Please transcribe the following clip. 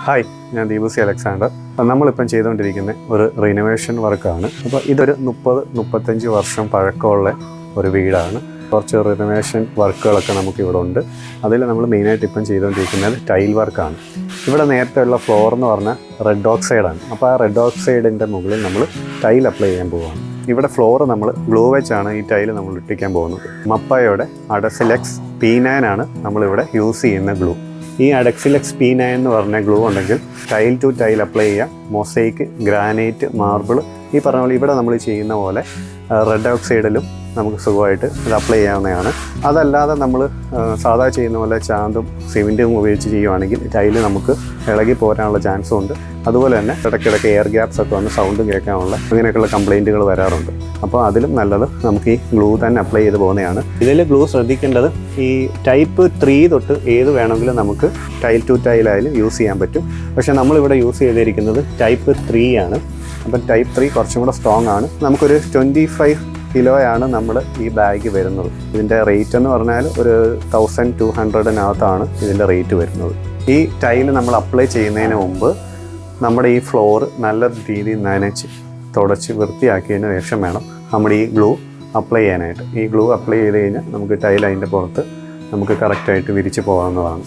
Hi, ഞാൻ ദീപുസി Alexander. നമ്മളിപ്പം ചെയ്തുകൊണ്ടിരിക്കുന്ന ഒരു റിനോവേഷൻ വർക്കാണ്. അപ്പോൾ ഇതൊരു 30-35 വർഷം പഴക്കമുള്ള ഒരു വീടാണ്. കുറച്ച് റിനോവേഷൻ വർക്കുകളൊക്കെ നമുക്കിവിടെ ഉണ്ട്. അതിൽ നമ്മൾ മെയിനായിട്ട് ഇപ്പം ചെയ്തുകൊണ്ടിരിക്കുന്നത് ടൈൽ വർക്കാണ്. ഇവിടെ നേരത്തെ ഉള്ള ഫ്ലോർ എന്ന് പറഞ്ഞാൽ റെഡ് ഓക്സൈഡാണ്. അപ്പോൾ ആ റെഡ് ഓക്സൈഡിൻ്റെ മുകളിൽ നമ്മൾ ടൈൽ അപ്ലൈ ചെയ്യാൻ പോവുകയാണ്. ഇവിടെ ഫ്ലോർ നമ്മൾ ഗ്ലൂ വെച്ചാണ് ഈ ടൈൽ നമ്മൾ ഇട്ടിക്കാൻ പോകുന്നത്. മപ്പായോടെ അഡസിലെക്സ് P9 ആണ് നമ്മളിവിടെ യൂസ് ചെയ്യുന്ന ഗ്ലൂ. ഈ അഡക്സിലെക്സ് P9 എന്ന് പറഞ്ഞ ഗ്ലൂ ഉണ്ടെങ്കിൽ ടൈൽ ടു ടൈൽ അപ്ലൈ ചെയ്യാം. മൊസൈക്ക്, ഗ്രാനൈറ്റ്, മാർബിൾ, ഈ പറഞ്ഞ പോലെ ഇവിടെ നമ്മൾ ചെയ്യുന്ന പോലെ റെഡ് ഓക്സൈഡിലും നമുക്ക് സുഖമായിട്ട് ഇത് അപ്ലൈ ചെയ്യാവുന്നതാണ്. അതല്ലാതെ നമ്മൾ സാധാ ചെയ്യുന്ന പോലെ ചാന്തും സിമെൻറ്റും ഉപയോഗിച്ച് ചെയ്യുവാണെങ്കിൽ ടൈല് നമുക്ക് ഇളകി പോരാനുള്ള ചാൻസും ഉണ്ട്. അതുപോലെ തന്നെ ഇടയ്ക്കിടയ്ക്ക് എയർ ഗ്യാപ്സ് ഒക്കെ വന്ന് സൗണ്ടും കേൾക്കാനുള്ള അങ്ങനെയൊക്കെയുള്ള കംപ്ലയിൻറ്റുകൾ വരാറുണ്ട്. അപ്പോൾ അതിലും നല്ലത് നമുക്ക് ഈ ഗ്ലൂ തന്നെ അപ്ലൈ ചെയ്ത് പോകുന്നതാണ്. ഇതിൽ ഗ്ലൂ ശ്രദ്ധിക്കേണ്ടത് ഈ ടൈപ്പ് 3 തൊട്ട് ഏത് വേണമെങ്കിലും നമുക്ക് ടൈൽ ടു ടൈലായാലും യൂസ് ചെയ്യാൻ പറ്റും. പക്ഷേ നമ്മളിവിടെ യൂസ് ചെയ്തിരിക്കുന്നത് ടൈപ്പ് 3 ആണ്. അപ്പം ടൈപ്പ് 3 കുറച്ചും കൂടെ സ്ട്രോങ് ആണ്. നമുക്കൊരു 25 കിലോയാണ് നമ്മൾ ഈ ബാഗ് വരുന്നത്. ഇതിൻ്റെ റേറ്റ് എന്ന് പറഞ്ഞാൽ ഒരു 1200-നകത്താണ് ഇതിൻ്റെ റേറ്റ് വരുന്നത്. ഈ ടൈല് നമ്മൾ അപ്ലൈ ചെയ്യുന്നതിന് മുമ്പ് നമ്മുടെ ഈ ഫ്ലോർ നല്ല രീതിയിൽ നനച്ച് തുടച്ച് വൃത്തിയാക്കിയതിന് ശേഷം വേണം നമ്മുടെ ഈ ഗ്ലൂ അപ്ലൈ ചെയ്യാനായിട്ട്. ഈ ഗ്ലൂ അപ്ലൈ ചെയ്ത് കഴിഞ്ഞാൽ നമുക്ക് ടൈൽ അതിൻ്റെ പുറത്ത് നമുക്ക് കറക്റ്റായിട്ട് വിരിച്ച് പോകാവുന്നതാണ്.